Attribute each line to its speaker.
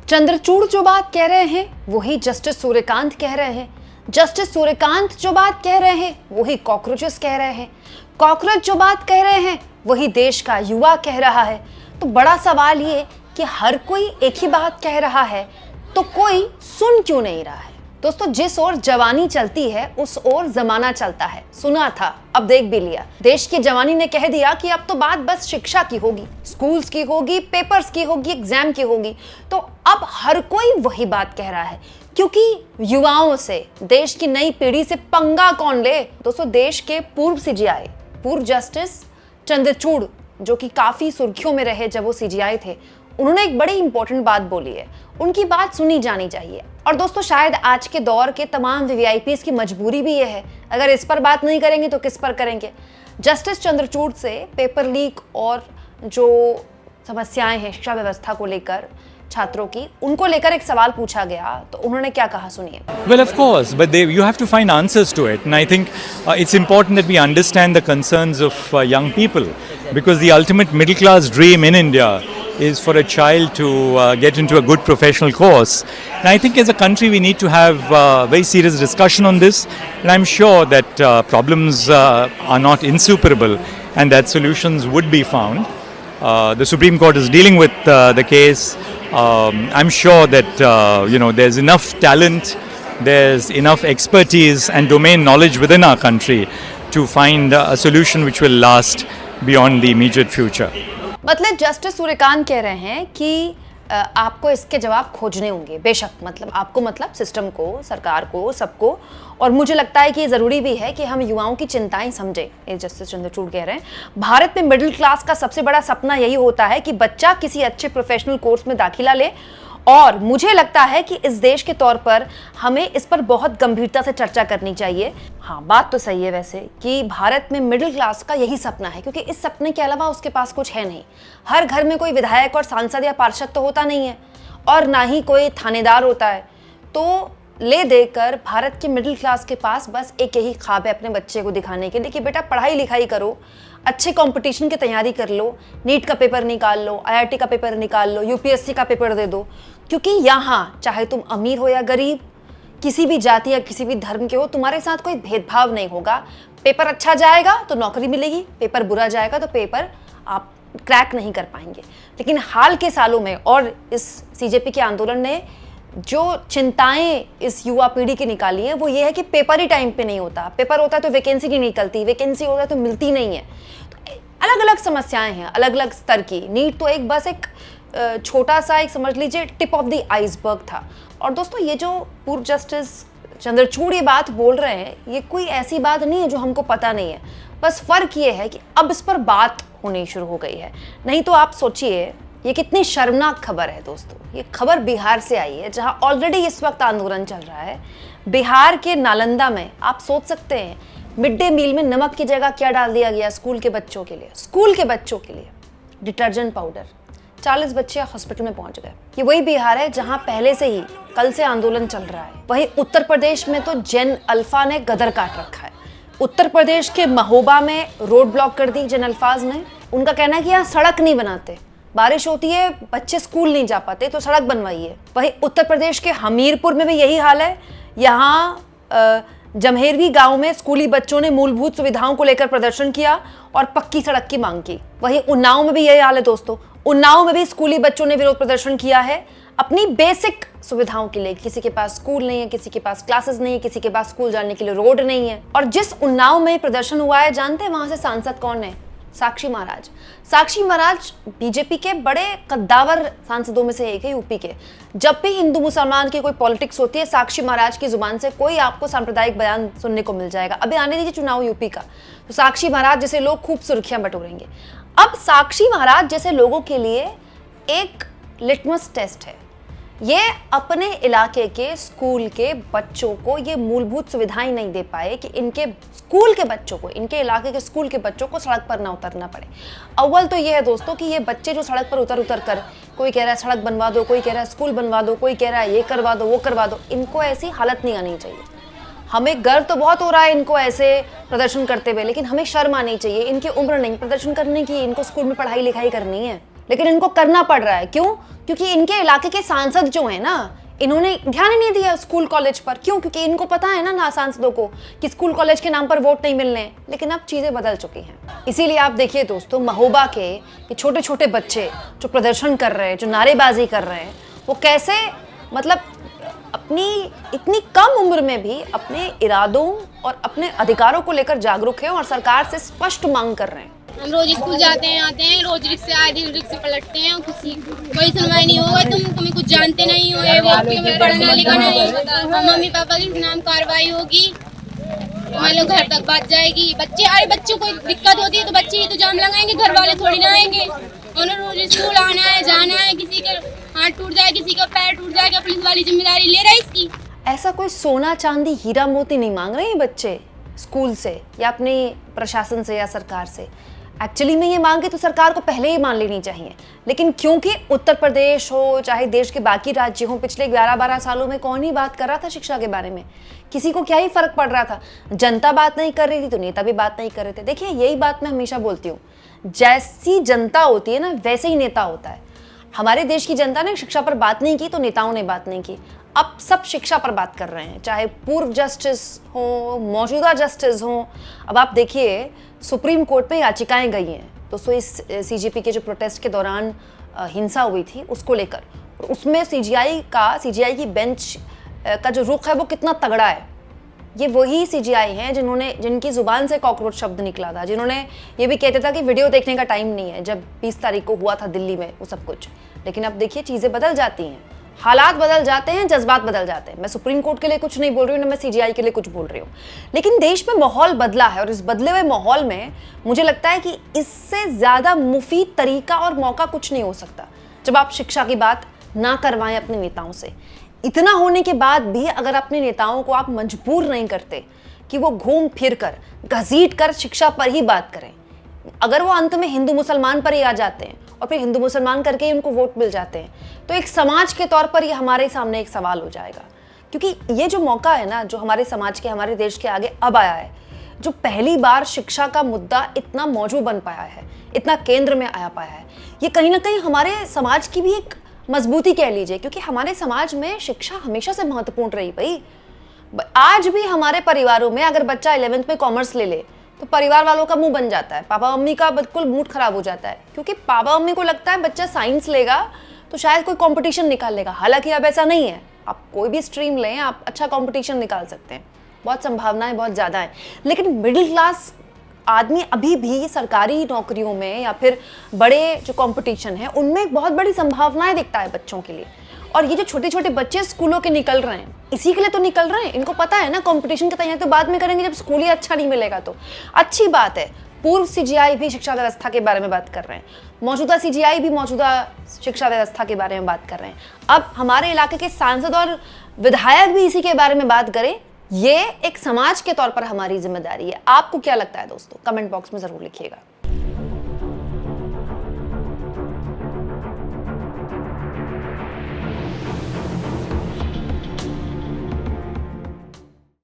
Speaker 1: चंद्रचूड़ जो बात कह रहे हैं वही जस्टिस सूर्यकांत कह रहे हैं। जस्टिस सूर्यकांत जो बात कह रहे हैं वही कॉकरोचेस कह रहे हैं। कॉकरोच जो बात कह रहे हैं वही देश का युवा कह रहा है। तो बड़ा सवाल ये कि हर कोई एक ही बात कह रहा है तो कोई सुन क्यों नहीं रहा है। दोस्तों, जिस ओर जवानी चलती है उस ओर जमाना चलता है। सुना था, अब देख भी लिया। देश की जवानी ने कह दिया कि अब तो बात बस शिक्षा की होगी, स्कूल्स की होगी, पेपर्स की होगी, एग्जाम की होगी। तो अब हर कोई वही बात कह रहा है, क्योंकि युवाओं से, देश की नई पीढ़ी से पंगा कौन ले। दोस्तों, देश के पूर्व सीजीआई, पूर्व जस्टिस चंद्रचूड़, जो कि काफी सुर्खियों में रहे जब वो सीजीआई थे, उन्होंने एक बड़ी इंपॉर्टेंट बात बोली है। उनकी बात सुनी जानी चाहिए। और दोस्तों, शायद आज के दौर के तमाम वीवीआईपीज़ की मजबूरी भी ये है, अगर इस पर बात नहीं करेंगे तो किस पर करेंगे। जस्टिस चंद्रचूड़ से पेपर लीक और जो समस्याएं हैं शिक्षा व्यवस्था को लेकर, छात्रों की, उनको लेकर एक सवाल पूछा गया तो उन्होंने क्या कहा, सुनिए।
Speaker 2: Well, of course, but you have to find answers to it, and I think it's important that we understand the concerns of young people, because the ultimate middle class dream in India is for a child to get into a good professional course. And I think as a country we need to have very serious discussion on this, and I'm sure that problems are not insuperable and that solutions would be found. The Supreme Court is dealing with the case. I'm sure that there's enough talent, there's enough expertise and domain knowledge within our country to find a solution which will last beyond the immediate future.
Speaker 1: मतलब justice Suryakant कह रहे हैं कि आपको इसके जवाब खोजने होंगे, बेशक, मतलब आपको, मतलब सिस्टम को, सरकार को, सबको। और मुझे लगता है कि ये ज़रूरी भी है कि हम युवाओं की चिंताएं समझें। ये जस्टिस चंद्रचूड़ कह रहे हैं, भारत में मिडिल क्लास का सबसे बड़ा सपना यही होता है कि बच्चा किसी अच्छे प्रोफेशनल कोर्स में दाखिला ले। और मुझे लगता है कि इस देश के तौर पर हमें इस पर बहुत गंभीरता से चर्चा करनी चाहिए। हाँ, बात तो सही है वैसे कि भारत में मिडिल क्लास का यही सपना है, क्योंकि इस सपने के अलावा उसके पास कुछ है नहीं। हर घर में कोई विधायक और सांसद या पार्षद तो होता नहीं है, और ना ही कोई थानेदार होता है। तो ले देकर भारत के मिडिल क्लास के पास बस एक यही ख्वाब है अपने बच्चे को दिखाने के लिए कि बेटा पढ़ाई लिखाई करो, अच्छे कंपटीशन की तैयारी कर लो, नीट का पेपर निकाल लो, आईआईटी का पेपर निकाल लो, यूपीएससी का पेपर दे दो। क्योंकि यहाँ चाहे तुम अमीर हो या गरीब, किसी भी जाति या किसी भी धर्म के हो, तुम्हारे साथ कोई भेदभाव नहीं होगा। पेपर अच्छा जाएगा तो नौकरी मिलेगी, पेपर बुरा जाएगा तो पेपर आप क्रैक नहीं कर पाएंगे। लेकिन हाल के सालों में और इस सीजेपी के आंदोलन ने जो चिंताएं इस युवा पीढ़ी की निकाली है वो ये है कि पेपर ही टाइम पे नहीं होता। पेपर होता है तो वैकेंसी नहीं निकलती, वैकेंसी होता है तो मिलती नहीं है। तो अलग अलग समस्याएं हैं, अलग अलग स्तर की। नीट तो एक बस एक छोटा सा, एक समझ लीजिए टिप ऑफ द आइसबर्ग था। और दोस्तों, ये जो पूर्व जस्टिस चंद्रचूड़ ये बात बोल रहे हैं, ये कोई ऐसी बात नहीं है जो हमको पता नहीं है। बस फर्क ये है कि अब इस पर बात होनी शुरू हो गई है। नहीं तो आप सोचिए ये कितनी शर्मनाक खबर है दोस्तों। ये खबर बिहार से आई है, जहां ऑलरेडी इस वक्त आंदोलन चल रहा है। बिहार के नालंदा में आप सोच सकते हैं मिड डे मील में नमक की जगह क्या डाल दिया गया स्कूल के बच्चों के लिए। स्कूल के बच्चों के लिए डिटर्जेंट पाउडर। 40 बच्चे हॉस्पिटल में पहुंच गए। ये वही बिहार है जहां पहले से ही कल से आंदोलन चल रहा है। वहीं उत्तर प्रदेश में तो जेन अल्फा ने गदर काट रखा है। उत्तर प्रदेश के महोबा में रोड ब्लॉक कर दी जेन अल्फाज ने। उनका कहना है कि यहाँ सड़क नहीं बनाते, बारिश होती है, बच्चे स्कूल नहीं जा पाते, तो सड़क बनवाइए। वहीं उत्तर प्रदेश के हमीरपुर में भी यही हाल है। यहाँ जमहेरवी गांव में स्कूली बच्चों ने मूलभूत सुविधाओं को लेकर प्रदर्शन किया और पक्की सड़क की मांग की। वहीं उन्नाव में भी यही हाल है दोस्तों। उन्नाव में भी स्कूली बच्चों ने विरोध प्रदर्शन किया है अपनी बेसिक सुविधाओं के लिए। किसी के पास स्कूल नहीं है, किसी के पास क्लासेस नहीं है, किसी के पास स्कूल जाने के लिए रोड नहीं है। और जिस उन्नाव में प्रदर्शन हुआ है, जानते हैं वहां से सांसद कौन है? साक्षी महाराज। साक्षी महाराज बीजेपी के बड़े कद्दावर सांसदों में से एक है यूपी के। जब भी हिंदू मुसलमान की कोई पॉलिटिक्स होती है, साक्षी महाराज की जुबान से कोई आपको सांप्रदायिक बयान सुनने को मिल जाएगा। अभी आने दीजिए चुनाव यूपी का, तो साक्षी महाराज जैसे लोग खूब सुर्खियां बटोरेंगे। अब साक्षी महाराज जैसे लोगों के लिए एक लिटमस टेस्ट है। ये अपने इलाके के स्कूल के बच्चों को ये मूलभूत सुविधाएं नहीं दे पाए कि इनके स्कूल के बच्चों को, इनके इलाके के स्कूल के बच्चों को सड़क पर ना उतरना पड़े। अव्वल तो ये है दोस्तों कि ये बच्चे जो सड़क पर उतर उतर कर, कोई कह रहा है सड़क बनवा दो, कोई कह रहा है स्कूल बनवा दो, कोई कह रहा है ये करवा दो, वो करवा दो, इनको ऐसी हालत नहीं आनी चाहिए। हमें गर्व तो बहुत हो रहा है इनको ऐसे प्रदर्शन करते हुए, लेकिन हमें शर्म आनी चाहिए। इनकी उम्र नहीं प्रदर्शन करने की, इनको स्कूल में पढ़ाई लिखाई करनी है। लेकिन इनको करना पड़ रहा है। क्यों? क्योंकि इनके इलाके के सांसद जो है ना, इन्होंने ध्यान ही नहीं दिया स्कूल कॉलेज पर। क्यों? क्योंकि इनको पता है ना सांसदों को कि स्कूल कॉलेज के नाम पर वोट नहीं मिलने हैं। लेकिन अब चीज़ें बदल चुकी हैं। इसीलिए आप देखिए दोस्तों, महोबा के ये छोटे छोटे बच्चे जो प्रदर्शन कर रहे हैं, जो नारेबाजी कर रहे हैं, वो कैसे मतलब अपनी इतनी कम उम्र में भी अपने इरादों और अपने अधिकारों को लेकर जागरूक हैं और सरकार से स्पष्ट मांग कर रहे हैं।
Speaker 3: हम रोज स्कूल जाते हैं, आते हैं, रोज रिक्शे आए दिन रिक्शे पलटते हैं, किसी कोई सुनवाई नहीं होगा। तुम्हें कुछ जानते नहीं हो, ये वो तुम्हें पढ़ना लिखना नहीं, मम्मी पापा के नाम कार्रवाई होगी, तुम्हारे लोग घर तक बात जाएगी। बच्चों को दिक्कत होती है तो बच्चे ही तो जाम लगाएंगे, घर वाले थोड़ी ना आएंगे। उन्हें रोज स्कूल आना है, जाना है, किसी के हाथ टूट जाए, किसी का पैर टूट जाएगा, पुलिस वाली जिम्मेदारी ले रहा है इसकी।
Speaker 1: ऐसा कोई सोना चांदी हीरा मोती नहीं मांग रहे हैं बच्चे स्कूल से या अपने प्रशासन से या सरकार से। एक्चुअली में ये मांगे तो सरकार को पहले ही मान लेनी चाहिए। लेकिन क्योंकि उत्तर प्रदेश हो चाहे देश के बाकी राज्य हों, पिछले 11-12 सालों में कौन ही बात कर रहा था शिक्षा के बारे में? किसी को क्या ही फर्क पड़ रहा था? जनता बात नहीं कर रही थी तो नेता भी बात नहीं कर रहे थे। देखिए, यही बात मैं हमेशा बोलती हूँ, जैसी जनता होती है ना वैसे ही नेता होता है। हमारे देश की जनता ने शिक्षा पर बात नहीं की तो नेताओं ने बात नहीं की। अब सब शिक्षा पर बात कर रहे हैं, चाहे पूर्व जस्टिस हो, मौजूदा जस्टिस हो। अब आप देखिए, सुप्रीम कोर्ट में याचिकाएं गई हैं दोस्तों इस सीजेपी के जो प्रोटेस्ट के दौरान हिंसा हुई थी उसको लेकर। उसमें सीजीआई की बेंच का जो रुख है वो कितना तगड़ा है। ये वही सीजीआई हैं जिनकी जुबान से कॉकरोच शब्द निकला था, जिन्होंने ये भी कहते था कि वीडियो देखने का टाइम नहीं है, जब 20 तारीख को हुआ था दिल्ली में वो सब कुछ। लेकिन अब देखिए, चीज़ें बदल जाती हैं, हालात बदल जाते हैं, जज्बात बदल जाते हैं। मैं सुप्रीम कोर्ट के लिए कुछ नहीं बोल रही हूँ, ना मैं सीजीआई के लिए कुछ बोल रही हूँ। लेकिन देश में माहौल बदला है और इस बदले हुए माहौल में मुझे लगता है कि इससे ज़्यादा मुफीद तरीका और मौका कुछ नहीं हो सकता जब आप शिक्षा की बात ना करवाएं अपने नेताओं से। इतना होने के बाद भी अगर अपने नेताओं को आप मजबूर नहीं करते कि वो घूम फिर कर घसीट कर शिक्षा पर ही बात करें, अगर वो अंत में हिंदू मुसलमान पर ही आ जाते हैं और फिर हिंदू मुसलमान करके ही उनको वोट मिल जाते हैं, तो एक समाज के तौर पर ये हमारे सामने एक सवाल हो जाएगा। क्योंकि ये जो मौका है ना, जो हमारे समाज के, हमारे देश के आगे अब आया है, जो पहली बार शिक्षा का मुद्दा इतना मौजूद बन पाया है, इतना केंद्र में आया पाया है, ये कहीं ना कहीं हमारे समाज की भी एक मजबूती कह लीजिए। क्योंकि हमारे समाज में शिक्षा हमेशा से महत्वपूर्ण रही भाई। आज भी हमारे परिवारों में अगर बच्चा 11th में कॉमर्स ले ले तो परिवार वालों का मुंह बन जाता है, पापा मम्मी का बिल्कुल मूड खराब हो जाता है। क्योंकि पापा मम्मी को लगता है बच्चा साइंस लेगा तो शायद कोई कंपटीशन निकाल लेगा। हालांकि अब ऐसा नहीं है, आप कोई भी स्ट्रीम लें, आप अच्छा कंपटीशन निकाल सकते हैं, बहुत संभावनाएं बहुत ज़्यादा हैं। लेकिन मिडिल क्लास आदमी अभी भी सरकारी नौकरियों में या फिर बड़े जो कंपटीशन है उनमें बहुत बड़ी संभावनाएं दिखता है बच्चों के लिए। और ये जो छोटे छोटे बच्चे स्कूलों के निकल रहे हैं, इसी के लिए तो निकल रहे हैं। इनको पता है ना कंपटीशन की तैयारी तो बाद में करेंगे जब स्कूल ही अच्छा नहीं मिलेगा तो। अच्छी बात है, पूर्व सीजीआई भी शिक्षा व्यवस्था के बारे में बात कर रहे हैं, मौजूदा सीजीआई भी मौजूदा शिक्षा व्यवस्था के बारे में बात कर रहे हैं। अब हमारे इलाके के सांसद और विधायक भी इसी के बारे में बात करें, ये एक समाज के तौर पर हमारी जिम्मेदारी है। आपको क्या लगता है दोस्तों? कमेंट बॉक्स में जरूर लिखिएगा।